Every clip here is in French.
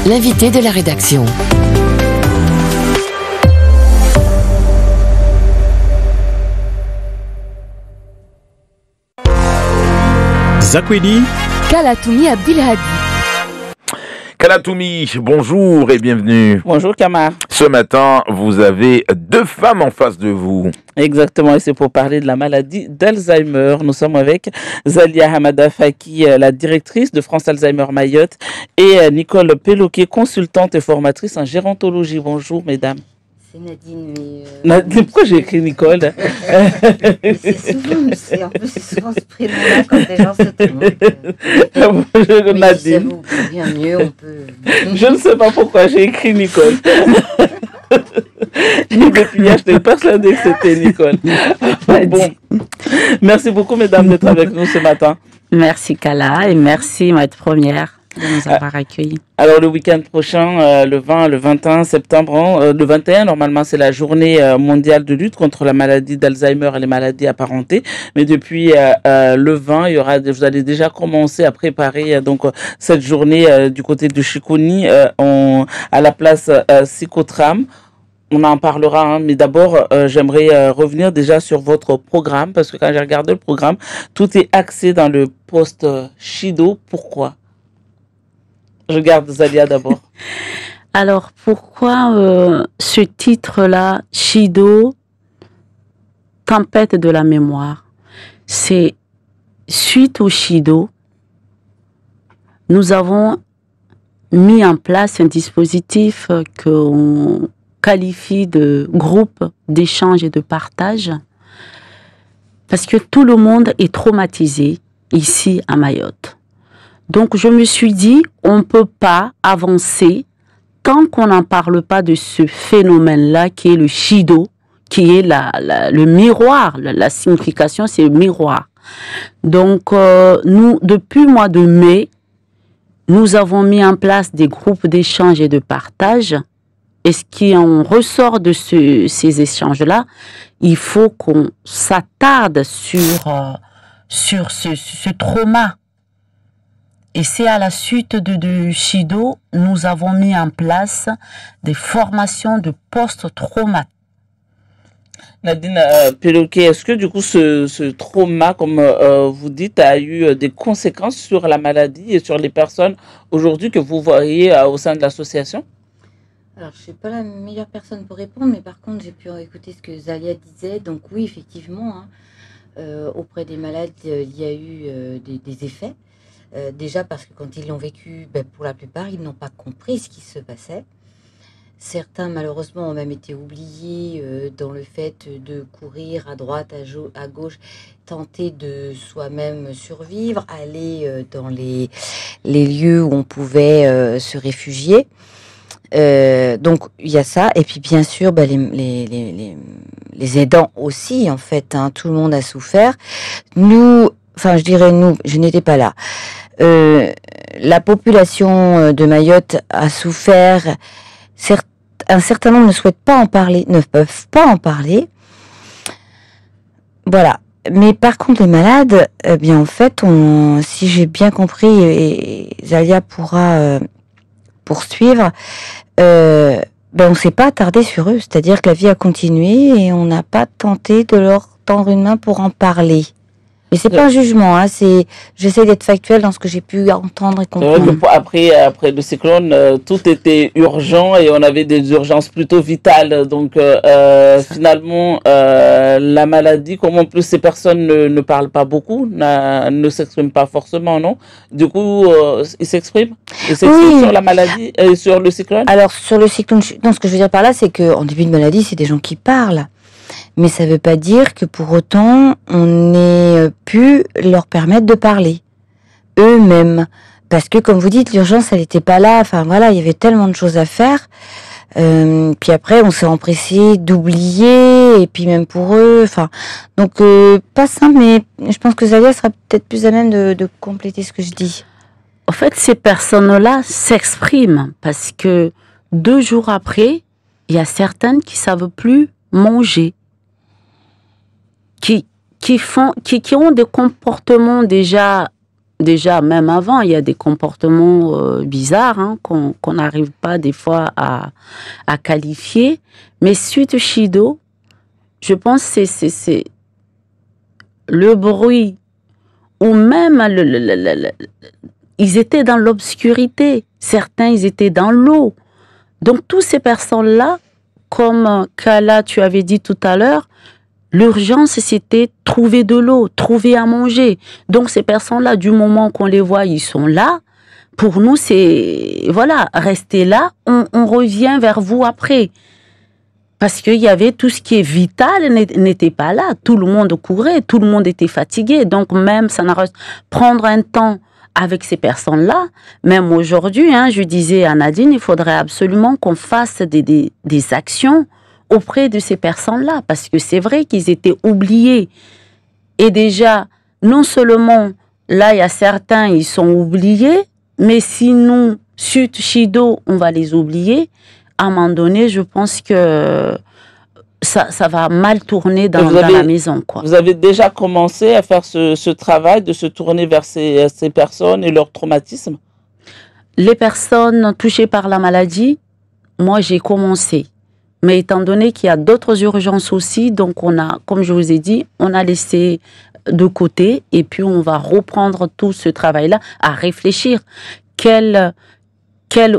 L'invité de la rédaction. Zakwedi Kalatoumi Abdelhadi. Kalatoumi, bonjour et bienvenue. Bonjour Kamar. Ce matin, vous avez deux femmes en face de vous. Exactement, et c'est pour parler de la maladie d'Alzheimer. Nous sommes avec Zalia Hamada Faki, la directrice de France Alzheimer Mayotte, et Nicole Péloquet, consultante et formatrice en gérontologie. Bonjour mesdames. C'est Nadine, mais... Nadine, pourquoi j'ai écrit Nicole? C'est souvent ce prénom-là quand les gens se trompent. Bonjour Nadine. Si ça vous convient mieux, on peut... Je ne sais pas pourquoi j'ai écrit Nicole. Depuis hier, j'étais persuadée que c'était Nicole. Bon. Merci beaucoup mesdames d'être avec nous ce matin. Merci Kala et merci Maître Première de nous avoir accueillis. Alors le week-end prochain, le 20, le 21 septembre, le 21 normalement c'est la journée mondiale de lutte contre la maladie d'Alzheimer et les maladies apparentées. Mais depuis le 20, vous allez déjà commencer à préparer donc cette journée du côté de Chiconi à la place Psychotram. On en parlera, hein, mais d'abord, j'aimerais revenir déjà sur votre programme, parce que quand j'ai regardé le programme, tout est axé dans le poste Shido. Pourquoi? Je garde Zalia d'abord. Alors, pourquoi ce titre-là, Shido, tempête de la mémoire? C'est suite au Shido, nous avons mis en place un dispositif qu'on qualifie de groupe d'échange et de partage, parce que tout le monde est traumatisé ici à Mayotte. Donc je me suis dit, on ne peut pas avancer tant qu'on n'en parle pas de ce phénomène-là qui est le Shido, qui est le miroir, la signification c'est le miroir. Donc nous, depuis le mois de mai, nous avons mis en place des groupes d'échange et de partage. Et ce qui en ressort de ces échanges-là, il faut qu'on s'attarde sur ce trauma. Et c'est à la suite de Shido, nous avons mis en place des formations de post-trauma. Nadine Péloquet, est-ce que du coup ce trauma, comme vous dites, a eu des conséquences sur la maladie et sur les personnes aujourd'hui que vous voyez au sein de l'association? Alors, je ne suis pas la meilleure personne pour répondre, mais par contre, j'ai pu écouter ce que Zalia disait. Donc oui, effectivement, hein, auprès des malades, il y a eu des effets. Déjà parce que quand ils l'ont vécu, pour la plupart, ils n'ont pas compris ce qui se passait. Certains, malheureusement, ont même été oubliés dans le fait de courir à droite, à gauche, tenter de soi-même survivre, aller dans les lieux où on pouvait se réfugier. Donc il y a ça, et puis bien sûr les aidants aussi, en fait, hein, tout le monde a souffert. Nous, enfin je dirais nous, je n'étais pas là. La population de Mayotte a souffert. Un certain nombre ne souhaitent pas en parler, ne peuvent pas en parler. Voilà. Mais par contre, les malades, eh bien en fait, si j'ai bien compris, et Zalia pourra poursuivre, on ne s'est pas attardé sur eux. C'est-à-dire que la vie a continué et on n'a pas tenté de leur tendre une main pour en parler. Mais c'est pas un jugement, hein, j'essaie d'être factuelle dans ce que j'ai pu entendre et comprendre. Après le cyclone, tout était urgent et on avait des urgences plutôt vitales. Donc finalement, la maladie, comme en plus ces personnes ne parlent pas beaucoup, ne s'expriment pas forcément, non? Du coup, ils s'expriment oui. Sur la maladie et sur le cyclone? Alors sur le cyclone, non, ce que je veux dire par là, c'est qu'en début de maladie, c'est des gens qui parlent. Mais ça ne veut pas dire que pour autant, on ait pu leur permettre de parler eux-mêmes. Parce que, comme vous dites, l'urgence, elle n'était pas là. Enfin, voilà, il y avait tellement de choses à faire. Puis après, on s'est empressé d'oublier. Et puis même pour eux, enfin... Donc, pas simple, mais je pense que Zalia sera peut-être plus à même de compléter ce que je dis. En fait, ces personnes-là s'expriment. Parce que 2 jours après, il y a certaines qui ne savent plus manger. Qui ont des comportements déjà déjà, même avant, il y a des comportements bizarres hein, qu'on n'arrive pas des fois à qualifier. Mais suite Shido, je pense que c'est le bruit, ou même ils étaient dans l'obscurité. Certains, ils étaient dans l'eau. Donc, toutes ces personnes-là, comme Kala, tu avais dit tout à l'heure, l'urgence, c'était trouver de l'eau, trouver à manger. Donc, ces personnes-là, du moment qu'on les voit, ils sont là. Pour nous, c'est, voilà, restez là, on revient vers vous après. Parce qu'il y avait tout ce qui est vital n'était pas là. Tout le monde courait, tout le monde était fatigué. Donc, même, ça n'a prendre un temps avec ces personnes-là, même aujourd'hui, hein, je disais à Nadine, il faudrait absolument qu'on fasse des actions auprès de ces personnes-là, parce que c'est vrai qu'ils étaient oubliés. Et déjà, non seulement, là, il y a certains, ils sont oubliés, mais si nous, Sud Shido, on va les oublier, à un moment donné, je pense que ça va mal tourner dans la maison, quoi. Vous avez déjà commencé à faire ce travail de se tourner vers ces personnes et leur traumatisme? Les personnes touchées par la maladie, moi j'ai commencé. Mais étant donné qu'il y a d'autres urgences aussi, donc on a, comme je vous ai dit, on a laissé de côté et puis on va reprendre tout ce travail-là à réfléchir. Quel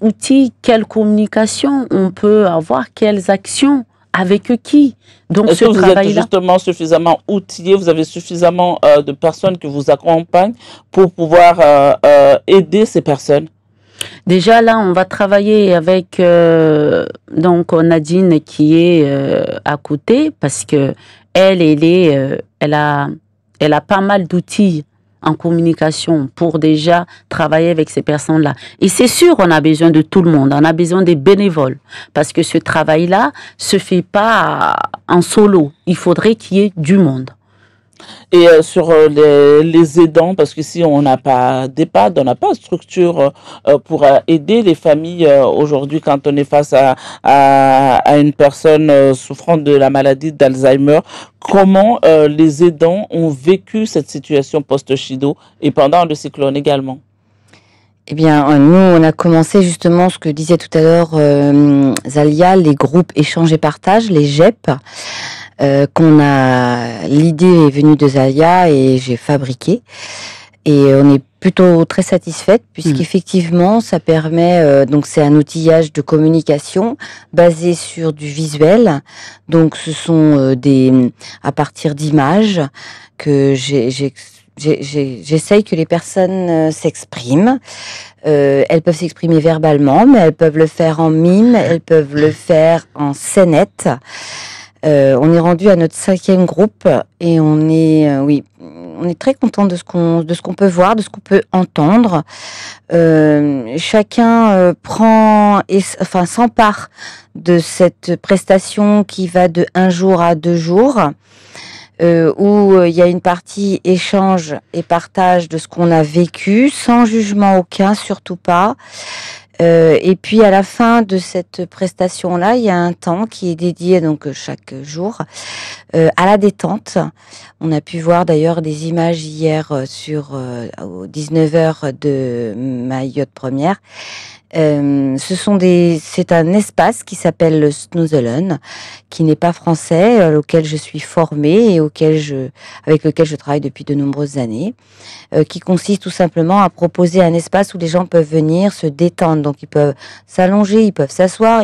outil, quelle communication on peut avoir, quelles actions, avec qui. Donc est-ce que vous êtes justement suffisamment outillé, vous avez suffisamment de personnes qui vous accompagnent pour pouvoir aider ces personnes? Déjà là, on va travailler avec donc Nadine qui est à côté parce que elle a pas mal d'outils en communication pour déjà travailler avec ces personnes-là. Et c'est sûr, on a besoin de tout le monde, on a besoin des bénévoles, parce que ce travail-là se fait pas en solo, il faudrait qu'il y ait du monde. Et sur les aidants, parce qu'ici on n'a pas d'EHPAD, on n'a pas de structure pour aider les familles aujourd'hui quand on est face à une personne souffrant de la maladie d'Alzheimer. Comment les aidants ont vécu cette situation post-Shido et pendant le cyclone également? Eh bien, nous, on a commencé justement ce que disait tout à l'heure Zalia, les groupes échange et partage, les GEP. L'idée est venue de Zalia et j'ai fabriqué. Et on est plutôt très satisfaite puisqu'effectivement, ça permet, donc c'est un outillage de communication basé sur du visuel. Donc ce sont à partir d'images que j'essaye que les personnes s'expriment. Elles peuvent s'exprimer verbalement, mais elles peuvent le faire en mime, elles peuvent le faire en scénette. On est rendu à notre 5e groupe et on est très content de ce qu'on peut voir, de ce qu'on peut entendre. Chacun s'empare de cette prestation qui va de 1 jour à 2 jours, où il y a une partie échange et partage de ce qu'on a vécu, sans jugement aucun, surtout pas. Et puis à la fin de cette prestation-là, il y a un temps qui est dédié donc chaque jour à la détente. On a pu voir d'ailleurs des images hier aux 19h de Mayotte Première. C'est un espace qui s'appelle le Snoezelen, qui n'est pas français, auquel je suis formée et avec lequel je travaille depuis de nombreuses années, qui consiste tout simplement à proposer un espace où les gens peuvent venir se détendre. Donc ils peuvent s'allonger, ils peuvent s'asseoir,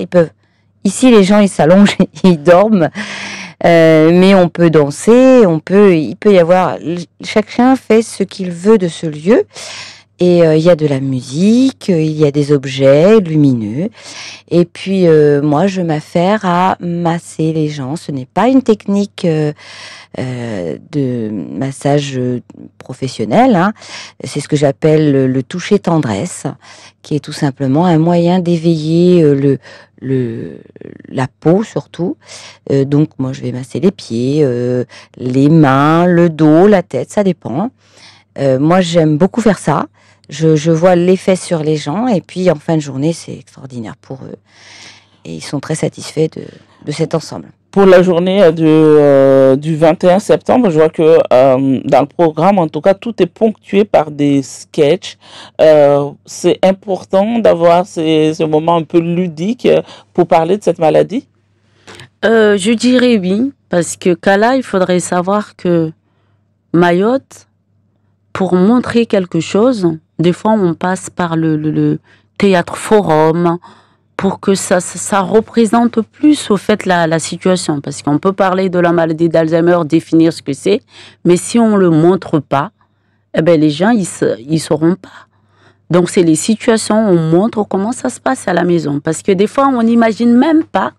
ici les gens ils s'allongent, ils dorment, mais on peut danser, il peut y avoir, chacun fait ce qu'il veut de ce lieu. Et il y a de la musique, il y a des objets lumineux. Et puis, moi, je m'affaire à masser les gens. Ce n'est pas une technique de massage professionnel. Hein. C'est ce que j'appelle le toucher tendresse, qui est tout simplement un moyen d'éveiller la peau surtout. Donc, moi, je vais masser les pieds, les mains, le dos, la tête, ça dépend. Moi, j'aime beaucoup faire ça. Je vois l'effet sur les gens et puis en fin de journée, c'est extraordinaire pour eux. et ils sont très satisfaits de cet ensemble. Pour la journée du 21 septembre, je vois que dans le programme, en tout cas, tout est ponctué par des sketchs. C'est important d'avoir ce moment un peu ludique pour parler de cette maladie? Je dirais oui, parce que Kala, il faudrait savoir que Mayotte, pour montrer quelque chose, des fois on passe par le théâtre forum pour que ça représente plus au fait la situation. Parce qu'on peut parler de la maladie d'Alzheimer, définir ce que c'est, mais si on ne le montre pas, eh ben les gens, ils sauront pas. Donc c'est les situations où on montre comment ça se passe à la maison. Parce que des fois, on n'imagine même pas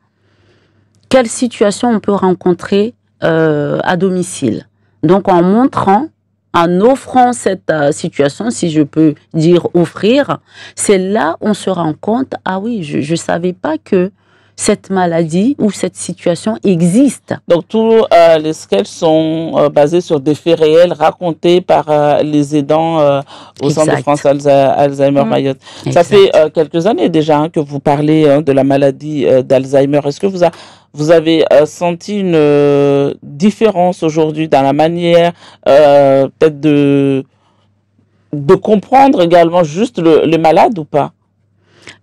quelle situation on peut rencontrer à domicile. Donc en montrant, en offrant cette situation, si je peux dire offrir, c'est là on se rend compte, ah oui, je ne savais pas que cette maladie ou cette situation existe. Donc tous les sketchs sont basés sur des faits réels racontés par les aidants au Centre de France Alzheimer Mayotte. Exact. Ça fait quelques années déjà que vous parlez de la maladie d'Alzheimer. Est-ce que vous avez senti une différence aujourd'hui dans la manière peut-être de comprendre également juste le malade ou pas?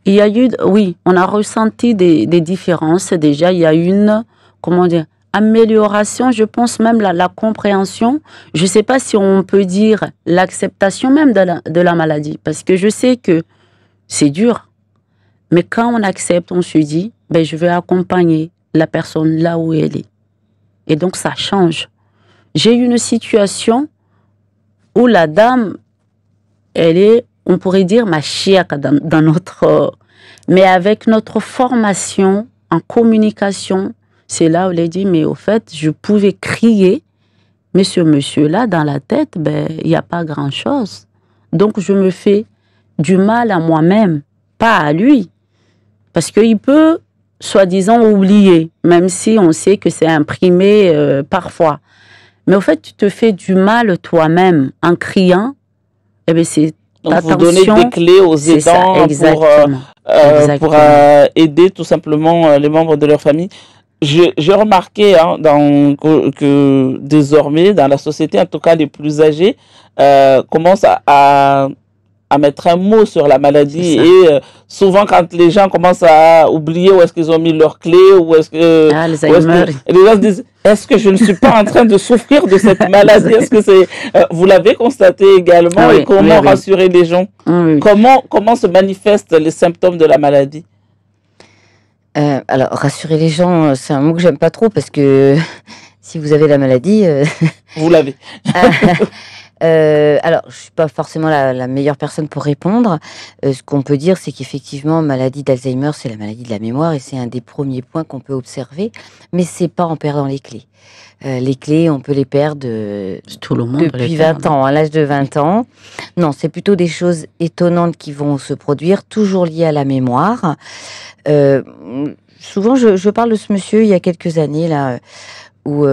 Il y a eu, oui, on a ressenti des différences. Déjà, il y a une, comment dire, amélioration, je pense même la compréhension. Je ne sais pas si on peut dire l'acceptation même de la maladie, parce que je sais que c'est dur. Mais quand on accepte, on se dit, ben, je vais accompagner la personne là où elle est. Et donc, ça change. J'ai eu une situation où la dame, elle est, on pourrait dire, ma chiaque dans notre... mais avec notre formation en communication, c'est là où elle a dit, mais au fait, je pouvais crier, mais ce monsieur-là, dans la tête, ben, il n'y a pas grand-chose. Donc, je me fais du mal à moi-même, pas à lui. Parce qu'il peut, soi-disant, oublier, même si on sait que c'est imprimé parfois. Mais au fait, tu te fais du mal toi-même en criant, eh bien, c'est... Donc, vous donnez des clés aux aidants pour aider tout simplement les membres de leur famille. J'ai remarqué que désormais, dans la société, en tout cas les plus âgés, commencent à mettre un mot sur la maladie. Et souvent, quand les gens commencent à oublier où est-ce qu'ils ont mis leurs clés, où est-ce que... les gens se disent, est-ce que je ne suis pas en train de souffrir de cette maladie? Est-ce que c'est... vous l'avez constaté également, oui, et comment rassurer les gens? Oui. Comment se manifestent les symptômes de la maladie? Alors, rassurer les gens, c'est un mot que j'aime pas trop, parce que si vous avez la maladie... Vous l'avez. Alors, je suis pas forcément la meilleure personne pour répondre. Ce qu'on peut dire, c'est qu'effectivement, maladie d'Alzheimer, c'est la maladie de la mémoire et c'est un des premiers points qu'on peut observer. Mais c'est pas en perdant les clés. Les clés, on peut les perdre tout le monde depuis 20 ans, à l'âge de 20 ans. Non, c'est plutôt des choses étonnantes qui vont se produire, toujours liées à la mémoire. Souvent, je parle de ce monsieur il y a quelques années, là, où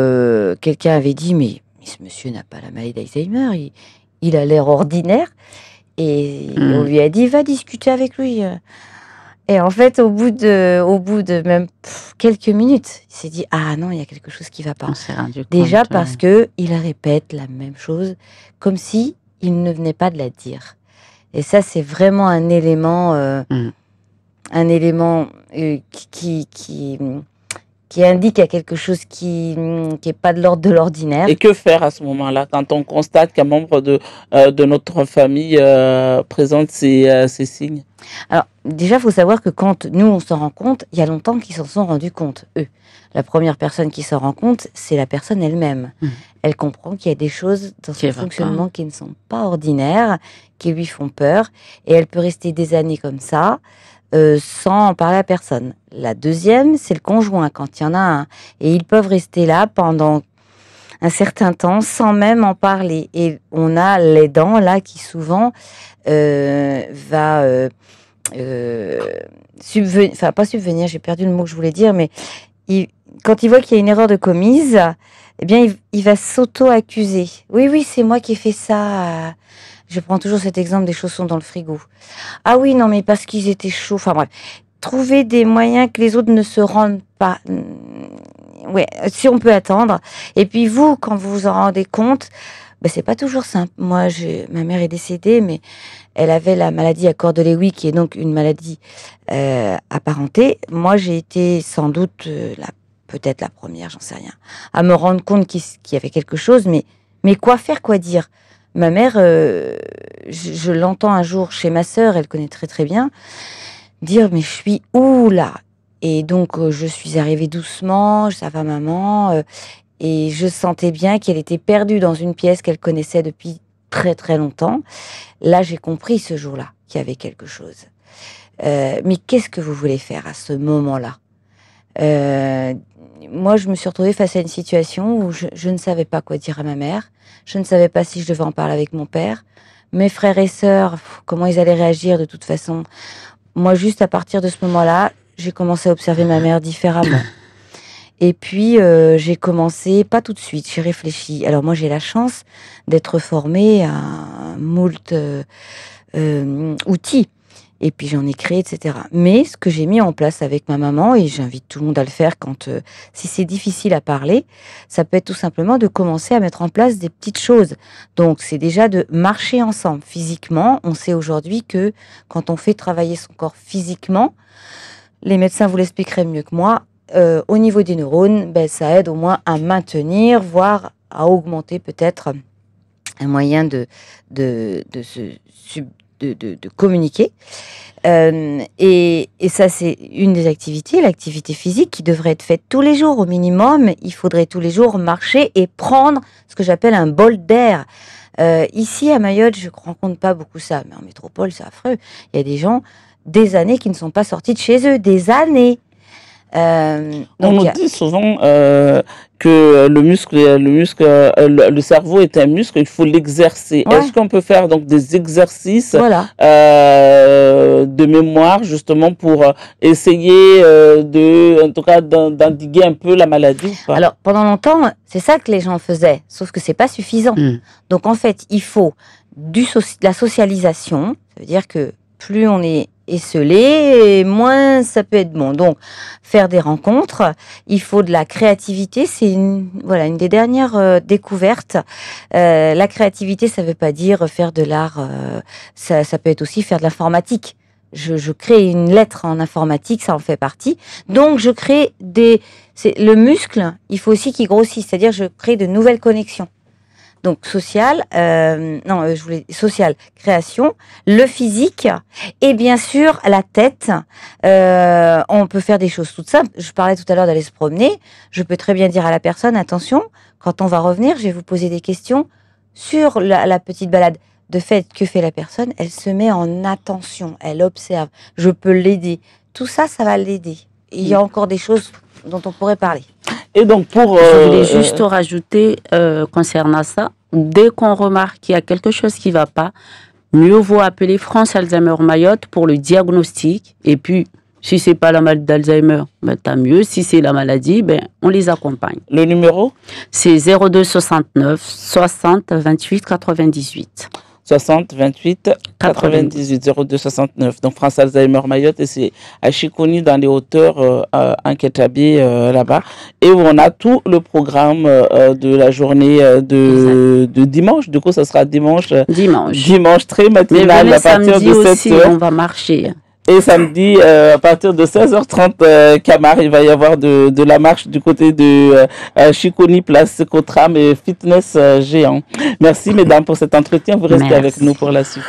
quelqu'un avait dit, mais ce monsieur n'a pas la maladie d'Alzheimer, il a l'air ordinaire. Et on lui a dit, va discuter avec lui. Et en fait, au bout de même quelques minutes, il s'est dit, ah non, il y a quelque chose qui ne va pas. Déjà parce que il répète la même chose, comme si il ne venait pas de la dire. Et ça, c'est vraiment un élément qui indique à quelque chose qui est pas de l'ordre de l'ordinaire. Et que faire à ce moment-là, quand on constate qu'un membre de notre famille présente ces signes? Alors, déjà, il faut savoir que quand nous, on s'en rend compte, il y a longtemps qu'ils s'en sont rendus compte, eux. La première personne qui s'en rend compte, c'est la personne elle-même. Elle comprend qu'il y a des choses dans son fonctionnement qui ne sont pas ordinaires, qui lui font peur, et elle peut rester des années comme ça, sans en parler à personne. La deuxième, c'est le conjoint, quand il y en a un. Et ils peuvent rester là pendant un certain temps sans même en parler. Et on a l'aidant, là, qui souvent va subvenir, enfin pas subvenir, j'ai perdu le mot que je voulais dire, mais quand il voit qu'il y a une erreur de commise, eh bien, il va s'auto-accuser. Oui, c'est moi qui ai fait ça. Je prends toujours cet exemple des chaussons dans le frigo. Ah oui, non, mais parce qu'ils étaient chauds. Enfin bref, trouver des moyens que les autres ne se rendent pas. Ouais, si on peut attendre. Et puis vous, quand vous vous en rendez compte, ben, c'est pas toujours simple. Moi, ma mère est décédée, mais elle avait la maladie à Corde-Lewy, qui est donc une maladie apparentée. Moi, j'ai été sans doute peut-être la première, j'en sais rien, à me rendre compte qu'il y avait quelque chose, mais quoi faire, quoi dire? Ma mère, je l'entends un jour chez ma sœur, elle connaît très très bien, dire mais je suis où là? Et donc je suis arrivée doucement, ça va maman, et je sentais bien qu'elle était perdue dans une pièce qu'elle connaissait depuis très très longtemps. Là, j'ai compris ce jour-là qu'il y avait quelque chose. Mais qu'est-ce que vous voulez faire à ce moment-là? Moi, je me suis retrouvée face à une situation où je ne savais pas quoi dire à ma mère. Je ne savais pas si je devais en parler avec mon père. Mes frères et sœurs, comment ils allaient réagir de toute façon. Moi, juste à partir de ce moment-là, j'ai commencé à observer ma mère différemment. Et puis, j'ai commencé, pas tout de suite, j'ai réfléchi. Alors moi, j'ai la chance d'être formée à moult outils. Et puis j'en ai créé, etc. Mais ce que j'ai mis en place avec ma maman, et j'invite tout le monde à le faire quand, si c'est difficile à parler, ça peut être tout simplement de commencer à mettre en place des petites choses. Donc c'est déjà de marcher ensemble physiquement. On sait aujourd'hui que quand on fait travailler son corps physiquement, les médecins vous l'expliqueraient mieux que moi, au niveau des neurones, ben, ça aide au moins à maintenir, voire à augmenter peut-être un moyen de communiquer. Et ça, c'est une des activités, l'activité physique qui devrait être faite tous les jours au minimum. Il faudrait tous les jours marcher et prendre ce que j'appelle un bol d'air. Ici, à Mayotte, je ne rencontre pas beaucoup ça, mais en métropole, c'est affreux. Il y a des gens, des années, qui ne sont pas sortis de chez eux, des années. On nous dit souvent que le cerveau est un muscle, il faut l'exercer. Ouais. Est-ce qu'on peut faire donc des exercices de mémoire justement pour essayer en tout cas d'endiguer un peu la maladie ou pas? Alors pendant longtemps, c'est ça que les gens faisaient, sauf que c'est pas suffisant. Donc en fait, il faut de la socialisation, ça veut dire que plus on est esselé, moins ça peut être bon. Donc, faire des rencontres, il faut de la créativité, c'est une des dernières découvertes. La créativité, ça veut pas dire faire de l'art, ça peut être aussi faire de l'informatique. Je crée une lettre en informatique, ça en fait partie. Donc, je crée le muscle, il faut aussi qu'il grossisse, c'est-à-dire je crée de nouvelles connexions. Donc social, social, création, le physique et bien sûr la tête. On peut faire des choses toutes simples. Je parlais tout à l'heure d'aller se promener. Je peux très bien dire à la personne, attention, quand on va revenir, je vais vous poser des questions sur la petite balade. De fait, que fait la personne? Elle se met en attention, elle observe. Je peux l'aider. Tout ça, ça va l'aider. Il y a encore des choses dont on pourrait parler. Et donc je voulais juste rajouter concernant ça, dès qu'on remarque qu'il y a quelque chose qui ne va pas, mieux vaut appeler France Alzheimer Mayotte pour le diagnostic. Et puis, si ce n'est pas la maladie d'Alzheimer, ben, tant mieux. Si c'est la maladie, ben, on les accompagne. Le numéro? C'est 02 69 60 28 98. 60 28 98 02 69. Donc France Alzheimer Mayotte, et c'est à Chiconi dans les hauteurs en Kétabé là-bas, et où on a tout le programme de la journée de dimanche. Du coup, ça sera dimanche très matinal à partir de 7h. On va marcher. Et samedi, à partir de 16h30, Camar, il va y avoir de la marche du côté de Chiconi, place Cotram et fitness géant. Merci, mesdames, pour cet entretien. Vous restez avec nous pour la suite.